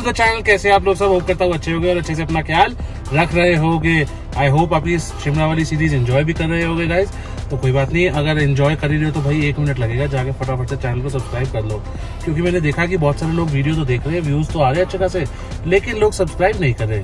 The channel. कैसे आप लोग सब? होप करता हूँ अच्छे होंगे और अच्छे से अपना ख्याल रख रहे होगे। आई होप आप इस शिमला वाली सीरीज एंजॉय भी कर रहे होगे गाइस। तो कोई बात नहीं, अगर एंजॉय कर ही रहे हो तो भाई 1 मिनट लगेगा, जाके फटाफट से चैनल को सब्सक्राइब कर लो। क्योंकि मैंने देखा कि बहुत सारे लोग वीडियो तो देख रहे हैं, व्यूज तो आ रहे हैं अच्छे खासे, लेकिन लोग सब्सक्राइब नहीं कर रहे।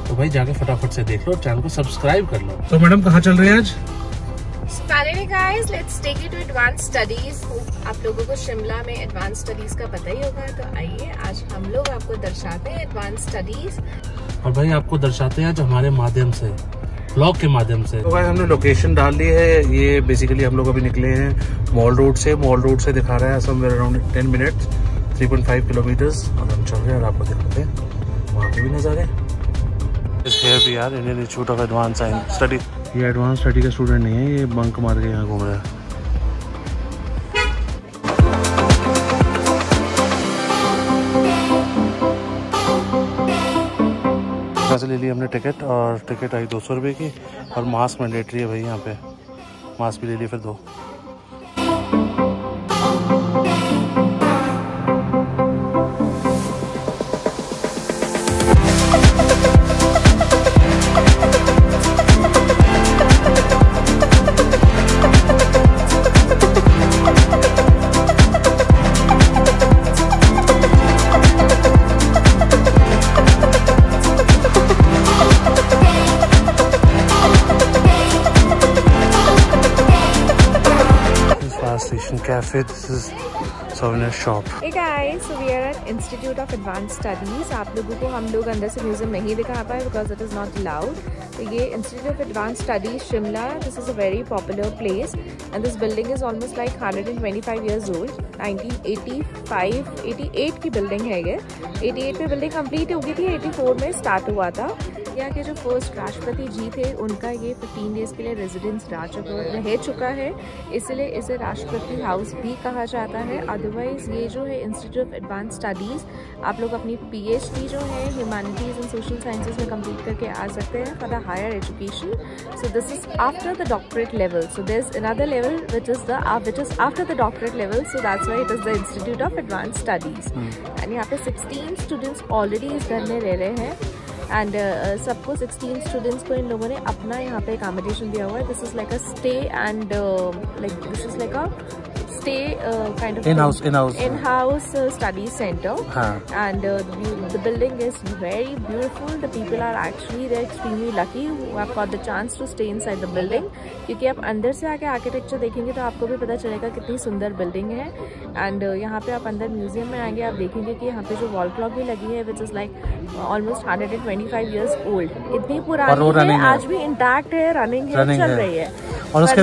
तो भाई जाके फटाफट से देख लो, चैनल को सब्सक्राइब कर लो। तो मैडम कहाँ चल रहे हैं आज? Finally guys, let's take you to advanced studies। आप लोगों को शिमला में एडवांस स्टडीज का पता ही होगा, तो आइए आज हम लोग आपको दर्शाते हैं एडवांस स्टडीज। और भाई आपको दर्शाते हैं आज हमारे माध्यम से, ब्लॉग के माध्यम से। तो भाई हमने लोकेशन डाल दी है। ये बेसिकली हम लोग अभी निकले हैं मॉल रोड से। मॉल रोड से दिखा रहा है समवेयर अराउंड 10 मिनट्स, 3.5 किलोमीटर्स। और हम चल रहे हैं और आपको दिखाते हैं वहाँ के भी नज़ारे। यार Indian institute of advance science study. ये एडवांस स्टडी का स्टूडेंट नहीं है, ये बंक मार के यहाँ घूम रहा है। से ले ली हमने टिकट, और टिकट आई 200 रुपये की। और मास्क मैंडेटरी है भाई, यहाँ पे मास्क भी ले लिए फिर 2। Cafe, this is souvenir shop. Hey guys, so we are at Institute of Advanced Studies। आप लोगों को हम लोग अंदर से म्यूजियम नहीं दिखा पाए because it is not allowed। तो ये Institute of Advanced Studies Shimla, this is a very popular place and this building is almost like 125 years old। 1988 की बिल्डिंग है ये। 88 में बिल्डिंग कंप्लीट हो गई थी, 84 में स्टार्ट हुआ था। यहाँ के जो फर्स्ट राष्ट्रपति जी थे उनका ये 15 डेज के लिए रेजिडेंस रह चुका है, इसलिए इसे राष्ट्रपति हाउस भी कहा जाता है। अदरवाइज ये जो है इंस्टीट्यूट ऑफ एडवांस स्टडीज़, आप लोग अपनी PhD जो है ह्यूमैनिटीज़ एंड सोशल साइंसेज में कंप्लीट करके आ सकते हैं for the higher education. So this is after the doctorate level. So there is another level which is after the doctorate level, so that's why it is the Institute of Advanced Studies। and यहाँ पे 16 students already इस घर में रह रहे हैं and सबको 16 students को इन लोगों ने अपना यहाँ पे अकोमोडेशन दिया हुआ है। This is like a stay and like this is like a stay kind of in-house study center। and the building is very beautiful। the people are actually they're extremely lucky who have got the chance to stay inside the building। क्योंकि आप अंदर से आके architecture देखेंगे तो आपको भी पता चलेगा कितनी सुंदर बिल्डिंग है। एंड यहाँ पे आप अंदर म्यूजियम में आएंगे, आप देखेंगे कि यहाँ पे जो वॉल क्लॉक भी लगी है which is like almost 125 years old. इतनी पुरानी है, आज भी इंटैक्ट है, रनिंग है, चल रही है। और उसके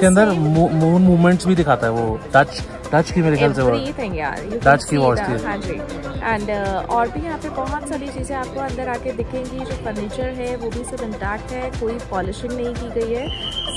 अंदर मून मूवमेंट्स भी दिखाता है, वो टच की मेरे ख्याल से एवरीथिंग यार, टच की वॉच थी। हाँ जी। एंड और भी यहाँ पे बहुत सारी चीज़ें आपको अंदर आके दिखेंगी। जो फर्नीचर है वो भी सब इंटैक्ट है, कोई पॉलिशिंग नहीं की गई है,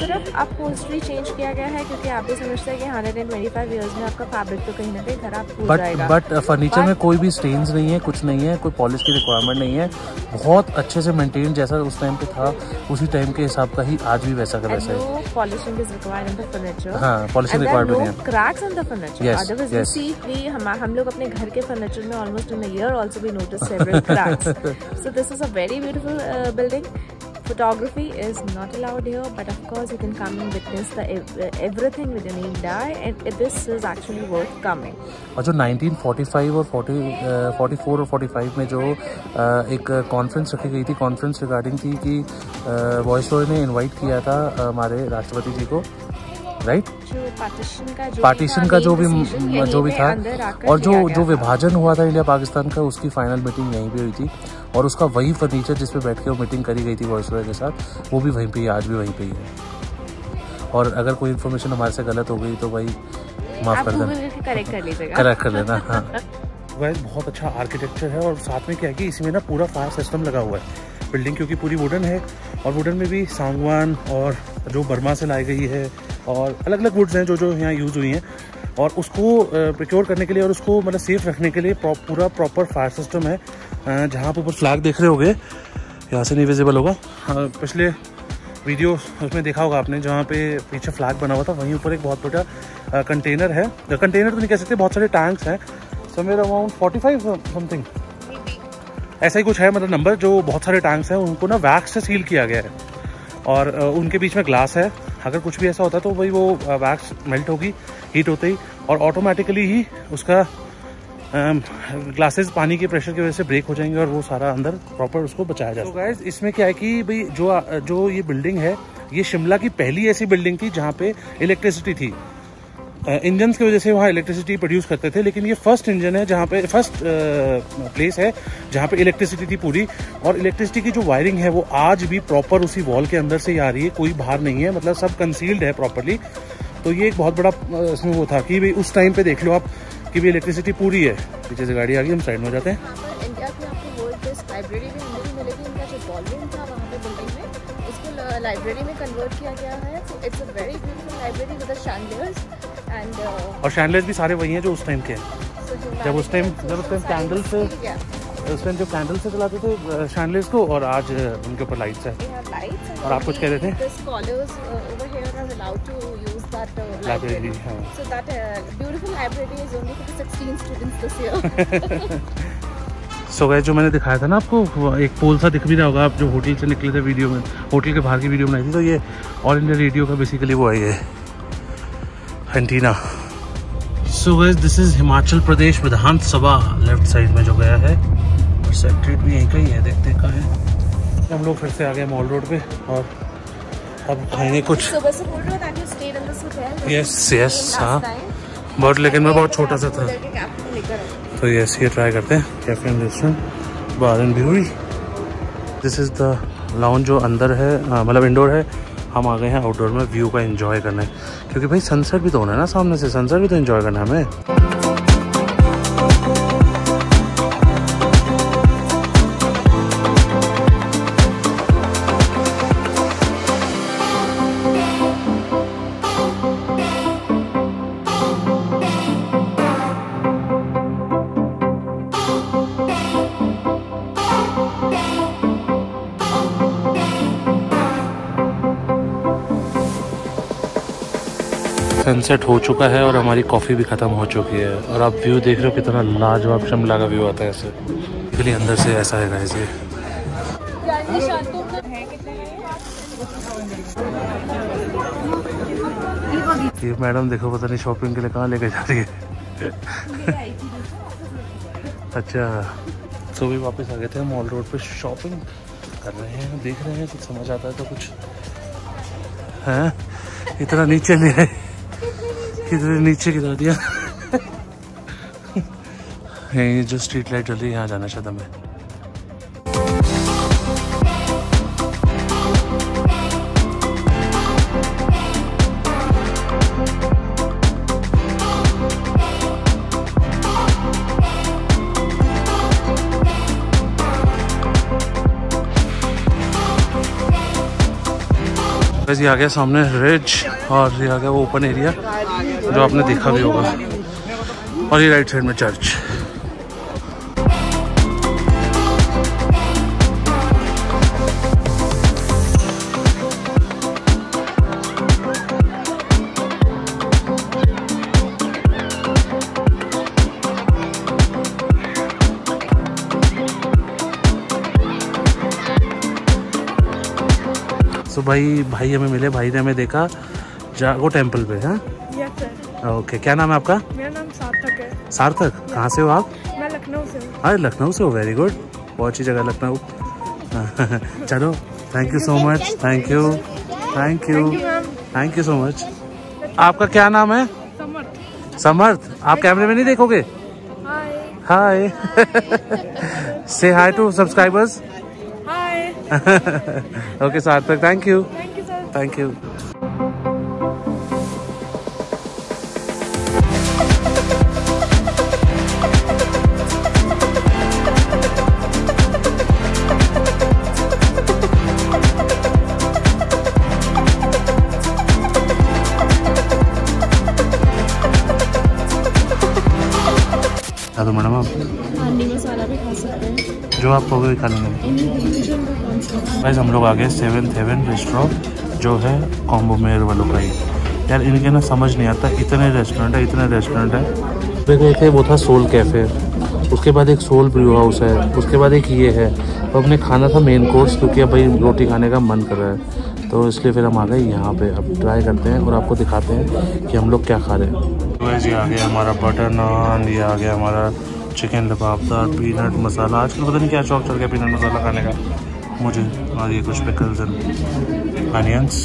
सिर्फ अपहोल्स्ट्री चेंज किया गया है क्योंकि आप भी समझते हैं कि 125 ईयर्स में आपका फैब्रिक तो कहीं ना कहीं खराब हो जाएगा। बट फर्नीचर में कोई भी स्टेन्स नहीं है, कुछ नहीं है, कोई पॉलिश की रिक्वायरमेंट नहीं है। बहुत अच्छे से मेंटेन, जैसा उस टाइम पे था उसी टाइम के हिसाब का ही आज भी वैसा का वैसा है। Polishing is required in the furniture. हाँ, पॉलिशिंग रिक्वायर्ड नहीं है। Cracks in the furniture. Otherwise you see we हम लोग अपने घर के फर्नीचर में almost in a year also we notice several cracks. So this is a very beautiful building. Photography is not allowed here, but of course you can come and witness the everything with your naked eye, and this is actually worth coming। और जो 1945 और 44 और 45 में जो एक conference रखी गई थी, कॉन्फ्रेंस रिगार्डिंग थी कि वॉइसरॉय ने इनवाइट किया था हमारे राष्ट्रपति जी को, राइट? पार्टीशन का जो भी था, और जो विभाजन हुआ था इंडिया पाकिस्तान का, उसकी फाइनल मीटिंग यहीं पे हुई थी। और उसका वही फर्नीचर जिस पे बैठ के वो मीटिंग करी गई थी वॉइसरॉय के साथ, वो भी वहीं पे ही, आज भी वहीं पे ही है। और अगर कोई इन्फॉर्मेशन हमारे से गलत हो गई तो भाई माफ कर देना, करेक्ट कर लेना। हाँ, वैसे बहुत अच्छा आर्किटेक्चर है। और साथ में क्या है कि इसमें ना पूरा फायर सिस्टम लगा हुआ है बिल्डिंग, क्योंकि पूरी वुडन है, और वुडन में भी सांगवान और जो बर्मा से लाई गई है, और अलग अलग वुड्स हैं जो यहाँ यूज़ हुई हैं। और उसको प्रिक्योर करने के लिए और उसको मतलब सेफ रखने के लिए पूरा प्रॉपर फायर सिस्टम है। जहाँ पर ऊपर फ्लैग देख रहे होगे, यहाँ से नहीं विजिबल होगा, पिछले वीडियो उसमें देखा होगा आपने, जहाँ पे पीछे फ्लैग बना हुआ था, वहीं ऊपर एक बहुत बड़ा कंटेनर है। कंटेनर तो नहीं कह सकते, बहुत सारे टैंक्स हैं, समवेयर अराउंड 45 समथिंग ऐसा ही कुछ है, मतलब नंबर। जो बहुत सारे टैंक्स हैं उनको ना वैक्स से सील किया गया है और उनके बीच में ग्लास है। अगर कुछ भी ऐसा होता है तो भाई वो वैक्स मेल्ट होगी हीट होते ही, और ऑटोमेटिकली ही उसका ग्लासेस पानी के प्रेशर की वजह से ब्रेक हो जाएंगे और वो सारा अंदर प्रॉपर उसको बचाया जाएगा। तो गाइस इसमें क्या है कि भाई जो ये बिल्डिंग है, ये शिमला की पहली ऐसी बिल्डिंग थी जहाँ पे इलेक्ट्रिसिटी थी। इंजन की वजह से वहाँ इलेक्ट्रिसिटी प्रोड्यूस करते थे, लेकिन ये फर्स्ट इंजन है जहाँ पे फर्स्ट प्लेस है जहाँ पे इलेक्ट्रिसिटी थी पूरी। और इलेक्ट्रिसिटी की जो वायरिंग है वो आज भी प्रॉपर उसी वॉल के अंदर से ही आ रही है, कोई बाहर नहीं है, मतलब सब कंसील्ड है प्रॉपरली। तो ये एक बहुत बड़ा इसमें वो था कि भाई उस टाइम पे देख लो आप कि भी इलेक्ट्रिसिटी पूरी है। पीछे से गाड़ी आ गई, हम साइड में हो जाते हैं। इंडिया की आपको वर्ल्ड बेस्ट लाइब्रेरी भी मिलेगी। इनका जो वॉल्यूम था वहाँ पे बिल्डिंग में, उसको लाइब्रेरी में कन्वर्ट किया गया है। It's a very beautiful library with the chandeliers and और शैंडलियर्स भी सारे वही हैं जो उस टाइम के हैं। जब उस टाइम कैंडल से उस टाइम जो कैंडल से चलाते थे शैंडलियर्स को, और आज उनके ऊपर लाइट्स है। और आप कुछ कह रहे थे? Library, so that beautiful library is only for the 16 students this year. So guys, जो मैंने दिखाया था ना आपको, वो एक पोल सा दिख भी रहा होगा आप जो होटल से निकले थे वीडियो में, होटल के बाहर की वीडियो बनाई थी। तो ये ऑल इंडिया रेडियो का बेसिकली वो है antenna. So guys this is Himachal Pradesh Vidhan Sabha left side में जो गया है, और सेक्रेटरीट भी यहीं का ही है, देखते हैं कहाँ है। हम लोग फिर से आ गए मॉल रोड पे और अब खाएंगे कुछ। यस हाँ, बट लेकिन मैं बहुत छोटा सा था। तो यस ये ट्राई करते हैं, cafe and restaurant bar and bury. This is the lounge जो अंदर है, मतलब इंडोर है। हम आ गए हैं आउटडोर में व्यू का एंजॉय करने, क्योंकि भाई सनसेट भी तो होना है ना सामने से, सनसेट भी तो एंजॉय करना है हमें। सनसेट हो चुका है और हमारी कॉफ़ी भी ख़त्म हो चुकी है, और आप व्यू देख रहे हो कितना लाजवाब शिमला का व्यू आता है ऐसे। इसलिए अंदर से ऐसा है गाइस ये मैडम देखो पता नहीं शॉपिंग के लिए कहाँ लेके जा रही है। अच्छा तो भी वापस आ गए थे मॉल रोड पे, शॉपिंग कर रहे हैं, देख रहे हैं कुछ समझ आता है तो कुछ है। इतना नीचे ले आए, किधर नीचे गिरा दिया। ये जो स्ट्रीट लाइट जल रही है यहाँ जाना शायद हमें। ये आ गया सामने रिज, और ये आ गया वो ओपन एरिया जो आपने देखा भी होगा, और ये राइट साइड में चर्च। तो भाई हमें मिले, भाई ने हमें देखा जागो टेम्पल पे। हाँ ओके, क्या नाम है आपका? मेरा नाम सार्थक है। सार्थक, कहाँ से हो आप? मैं लखनऊ से हूँ। अरे लखनऊ से हो, वेरी गुड, बहुत अच्छी जगह लखनऊ। चलो thank you so much, thank you thank you thank you so much. आपका क्या नाम है? समर्थ। समर्थ, आप कैमरे में नहीं देखोगे? हाय से हाय टू सब्सक्राइबर्स। ओके सार्थक, थैंक यू थैंक यू। तो मैडम आप हांडी मसाला भी खा सकते हैं, जो आप कहोगे भी खा लेंगे। गाइस हम लोग आ गए 7th हेवन रेस्टोरेंट जो है कॉम्बो मेयर वालों का ही। यार इनके ना समझ नहीं आता, इतने रेस्टोरेंट है। देखो एक वो था सोल कैफ़े, उसके बाद एक सोल ब्रू हाउस है, उसके बाद एक ये है। तो हमने खाना था मेन कोर्स, क्योंकि अब भाई रोटी खाने का मन कर रहा है, तो इसलिए फिर हम आ गए यहाँ पे। अब ट्राई करते हैं और आपको दिखाते हैं कि हम लोग क्या खा रहे हैं। तो ये आ गया हमारा बटर नान, ये आ गया हमारा चिकन लबाबदार, पीनट मसाला। आजकल पता नहीं क्या शौक चल गया पीनट मसाला खाने का मुझे। और ये कुछ pickles and onions.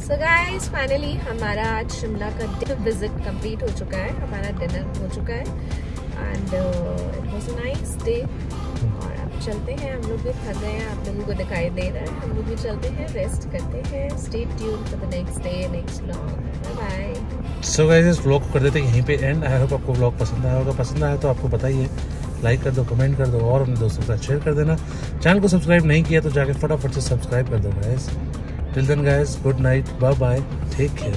So guys, finally हमारा आज शिमला का विजिट कंप्लीट हो चुका है, हमारा डिनर हो चुका है and it was a nice day. और अब चलते हैं, हम लोग भी थक गए हैं, आप लोगों को दिखाई दे रहा है, हम लोग भी चलते हैं, रेस्ट करते हैं। Stay tuned for the next day, next vlog. Bye bye. So guys, इस व्लॉग को कर देते हैं यहीं पे एंड। आई होप आपको व्लॉग पसंद आया होगा। पसंद आया तो आपको बताइए, लाइक कर दो, कमेंट कर दो और अपने दोस्तों के साथ शेयर कर देना। चैनल को सब्सक्राइब नहीं किया तो जाके फटाफट से सब्सक्राइब कर दो guys. Till then guys, good night, bye bye, take care.